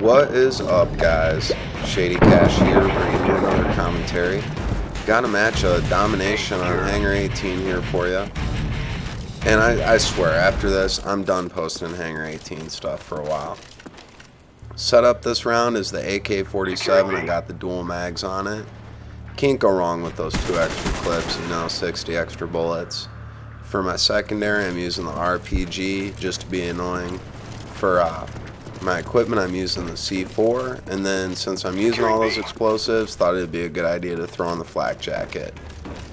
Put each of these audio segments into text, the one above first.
What is up, guys? ShadyCash here, bringing you another commentary. Got a match of Domination on Hangar 18 here for you. And I swear, after this, I'm done posting Hangar 18 stuff for a while. Set up this round is the AK47. I got the dual mags on it. Can't go wrong with those 2 extra clips, 60 extra bullets. For my secondary, I'm using the RPG just to be annoying. For my equipment, I'm using the C4, and then since I'm using all those explosives, thought it'd be a good idea to throw on the flak jacket.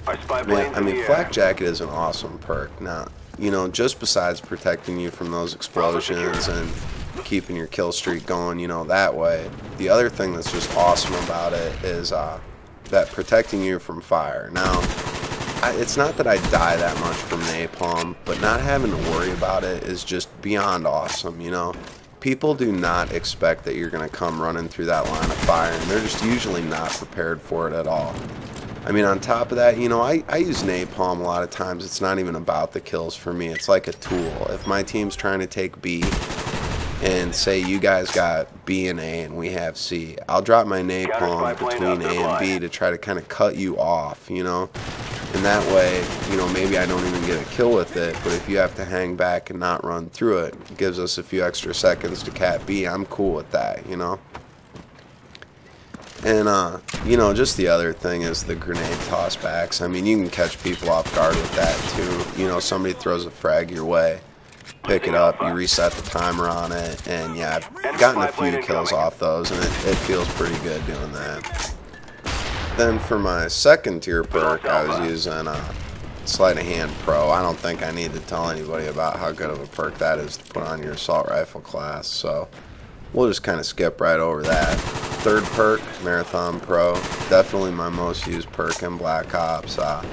I mean, flak jacket is an awesome perk. Now, just besides protecting you from those explosions and keeping your kill streak going, that way, the other thing that's just awesome about it is that protecting you from fire. Now, it's not that I die that much from napalm, but not having to worry about it is just beyond awesome, People do not expect that you're going to come running through that line of fire, and they're just usually not prepared for it at all. I mean, on top of that, I use napalm a lot of times. It's not even about the kills for me. It's like a tool. If my team's trying to take B, and say you guys got B and A and we have C, I'll drop my napalm between A and B to try to kind of cut you off, and that way, maybe I don't even get a kill with it, but if you have to hang back and not run through it, it gives us a few extra seconds to cat B. I'm cool with that, And, just the other thing is the grenade tossbacks. I mean, you can catch people off guard with that too. Somebody throws a frag your way, pick it up, you reset the timer on it, and yeah, I've gotten a few kills off those, and it feels pretty good doing that. Then for my second tier perk, I was using Sleight of Hand Pro. I don't think I need to tell anybody about how good of a perk that is to put on your assault rifle class, so we'll just kind of skip right over that. Third perk, Marathon Pro, definitely my most used perk in Black Ops. I'm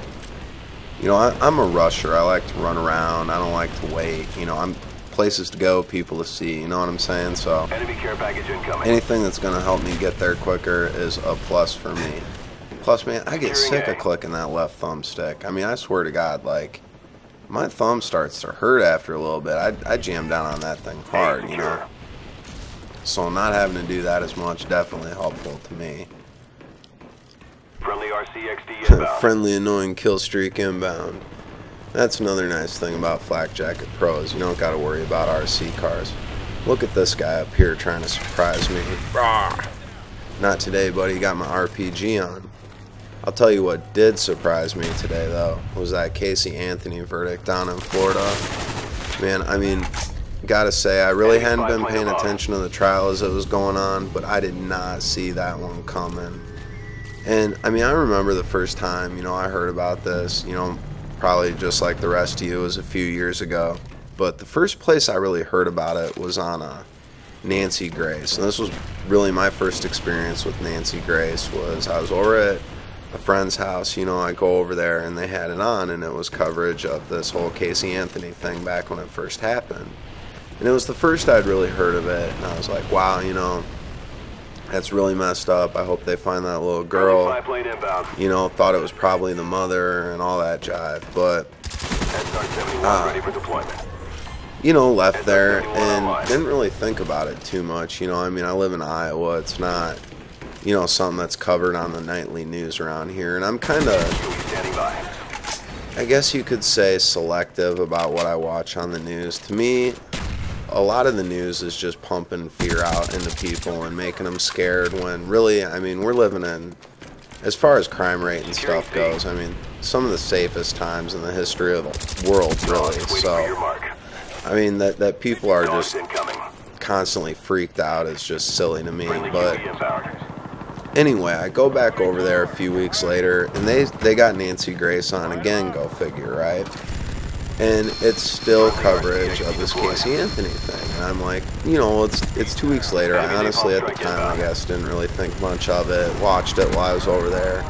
a rusher. I like to run around. I don't like to wait. I'm places to go, people to see. You know what I'm saying? So enemy care package incoming. Anything that's going to help me get there quicker is a plus for me. Plus, man, I get sick of clicking that left thumbstick. I mean, I swear to God, like, my thumb starts to hurt after a little bit. I jam down on that thing hard, So not having to do that as much, definitely helpful to me. Friendly RCXD inbound. Friendly annoying kill streak inbound. That's another nice thing about Flak Jacket Pros. You don't got to worry about RC cars. Look at this guy up here trying to surprise me. Rawr. Not today, buddy. Got my RPG on. I'll tell you what did surprise me today, though, was that Casey Anthony verdict down in Florida. Man, I mean, gotta say, I really hadn't been paying attention to the trial as it was going on, but I did not see that one coming. And, I mean, I remember the first time, I heard about this, probably just like the rest of you, it was a few years ago. But the first place I really heard about it was on Nancy Grace. And this was really my first experience with Nancy Grace. Was I was over at a friend's house, I go over there and they had it on, and it was coverage of this whole Casey Anthony thing back when it first happened. And it was the first I'd really heard of it, and I was like, wow, that's really messed up. I hope they find that little girl. Thought it was probably the mother and all that jive, but left there and didn't really think about it too much. I mean, I live in Iowa. It's not something that's covered on the nightly news around here, and I'm kind of, I guess you could say, selective about what I watch on the news. To me, a lot of the news is just pumping fear out into people and making them scared, when really, I mean, we're living in, as far as crime rate and stuff goes, I mean, some of the safest times in the history of the world, really. So, I mean, that people are just constantly freaked out is just silly to me. But anyway, I go back over there a few weeks later, and they got Nancy Grace on again, go figure, right? And it's still coverage of this Casey Anthony thing. And I'm like, it's 2 weeks later. I honestly, at the time, I guess, didn't really think much of it. Watched it while I was over there.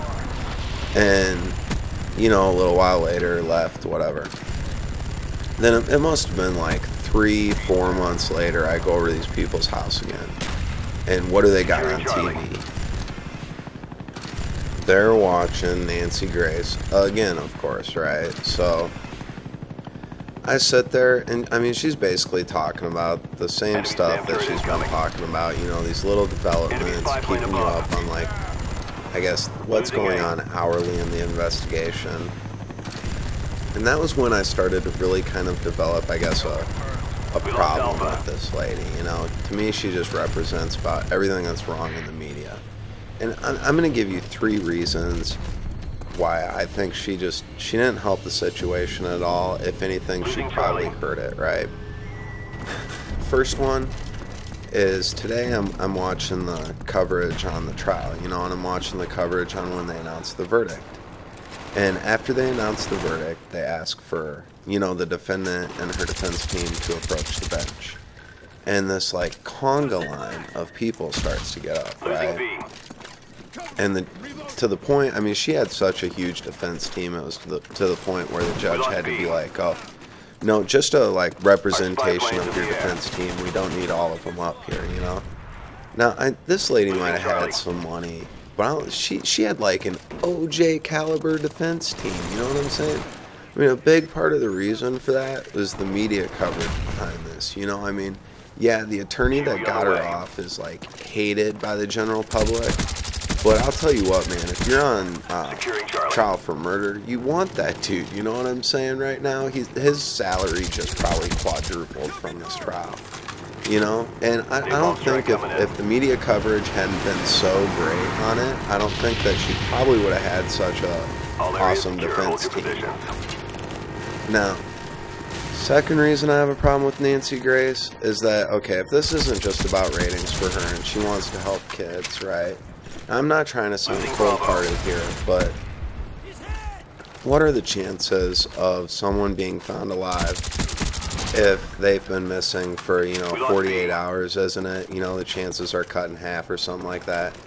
And, a little while later, left, whatever. Then it must have been like 3-4 months later, I go over to these people's house again. And what do they got on TV? They're watching Nancy Grace again, of course, right? So I sit there and, I mean, she's basically talking about the same stuff that she's been talking about, you know, these little developments, keeping you up on, like, I guess, what's going on hourly in the investigation. And that was when I started to really kind of develop, I guess, a problem with this lady, you know. To me, she just represents about everything that's wrong in the media. And I'm going to give you 3 reasons why I think she didn't help the situation at all. If anything, she probably hurt it, right? First one is today I'm watching the coverage on the trial, you know, and I'm watching the coverage on when they announced the verdict. And after they announced the verdict, they ask for, you know, the defendant and her defense team to approach the bench. And this, like, conga line of people starts to get up, right? And to the point, I mean, she had such a huge defense team, it was to the point where the judge had to be like, oh, no, just a, like, representation of your defense team. We don't need all of them up here, you know? Now, this lady might have had some money, but she had, like, an OJ caliber defense team, you know what I'm saying? I mean, a big part of the reason for that was the media coverage behind this, you know? I mean, yeah, the attorney that got her off is, like, hated by the general public. But I'll tell you what, man, if you're on trial for murder, you want that dude, you know what I'm saying right now? His salary just probably quadrupled from this trial, you know? And I don't think if the media coverage hadn't been so great on it, I don't think that she probably would have had such a awesome defense team. Now, second reason I have a problem with Nancy Grace is that, okay, if this isn't just about ratings for her and she wants to help kids, right? I'm not trying to sound cold-hearted here, but what are the chances of someone being found alive if they've been missing for, you know, 48 hours, isn't it? You know, the chances are cut in half or something like that.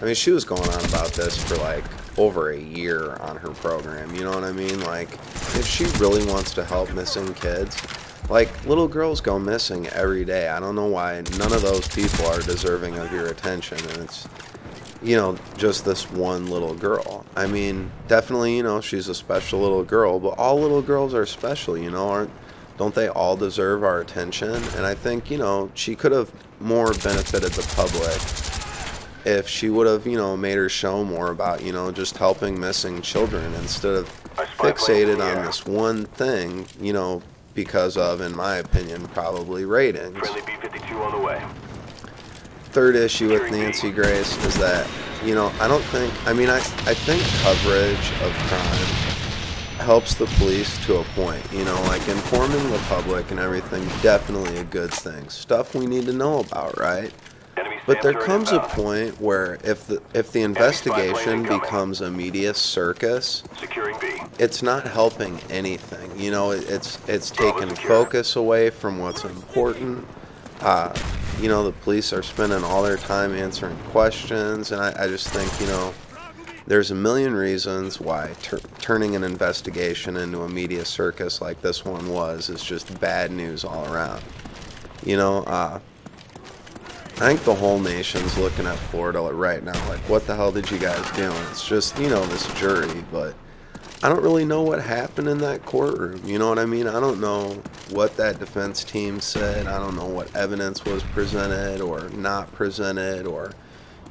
I mean, she was going on about this for, like, over a year on her program, you know what I mean? Like, if she really wants to help missing kids, like, little girls go missing every day. I don't know why none of those people are deserving of your attention, and it's, you know, just this one little girl. I mean, definitely, you know, she's a special little girl, but all little girls are special, you know, don't they all deserve our attention? And I think, you know, she could have more benefited the public if she would have, you know, made her show more about, you know, just helping missing children instead of fixated on this one thing, you know, because of, in my opinion, probably ratings. Third issue with Nancy Grace is that, you know, I think coverage of crime helps the police to a point, you know, like informing the public and everything, definitely a good thing. Stuff we need to know about, right? But there comes a point where if the investigation becomes a media circus, it's not helping anything. You know, it's taking focus away from what's important. You know, the police are spending all their time answering questions, and I just think, you know, there's a million reasons why turning an investigation into a media circus like this one is just bad news all around. You know, I think the whole nation's looking at Florida right now like, what the hell did you guys do? And it's just, you know, this jury, but I don't really know what happened in that courtroom, you know what I mean? I don't know what that defense team said. I don't know what evidence was presented or not presented, or,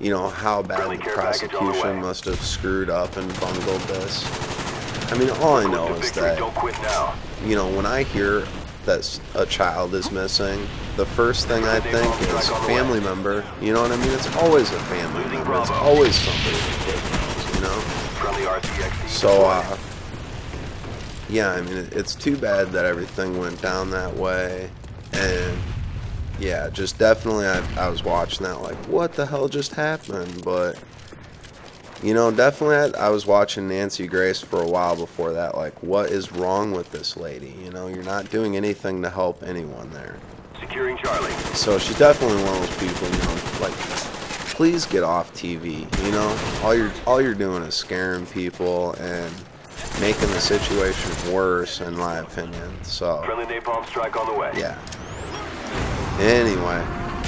you know, how bad the prosecution must have screwed up and bungled this. I mean, all I know is that, you know, when I hear that a child is missing, the first thing I think is family member, you know what I mean? It's always a family member. It's always somebody the kid knows, you know? So, yeah, I mean, it's too bad that everything went down that way, and yeah, just definitely I was watching that like, what the hell just happened? But, you know, definitely I was watching Nancy Grace for a while before that, like, what is wrong with this lady? You know, you're not doing anything to help anyone there. Securing Charlie. So she's definitely one of those people, you know, like, please get off TV, you know? All you're doing is scaring people and making the situation worse, in my opinion. So, Friendly napalm strike on the way. Yeah. Anyway,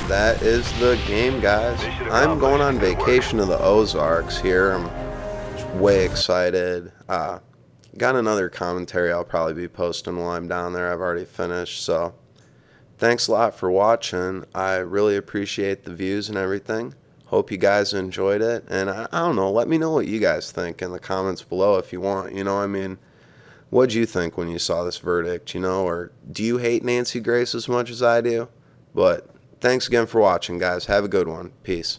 that is the game, guys. I'm going on vacation to the Ozarks here. I'm way excited. got another commentary I'll probably be posting while I'm down there. I've already finished, so thanks a lot for watching. I really appreciate the views and everything. Hope you guys enjoyed it, and I don't know, let me know what you guys think in the comments below if you want. You know, I mean, what'd you think when you saw this verdict, you know, or do you hate Nancy Grace as much as I do? But thanks again for watching, guys. Have a good one. Peace.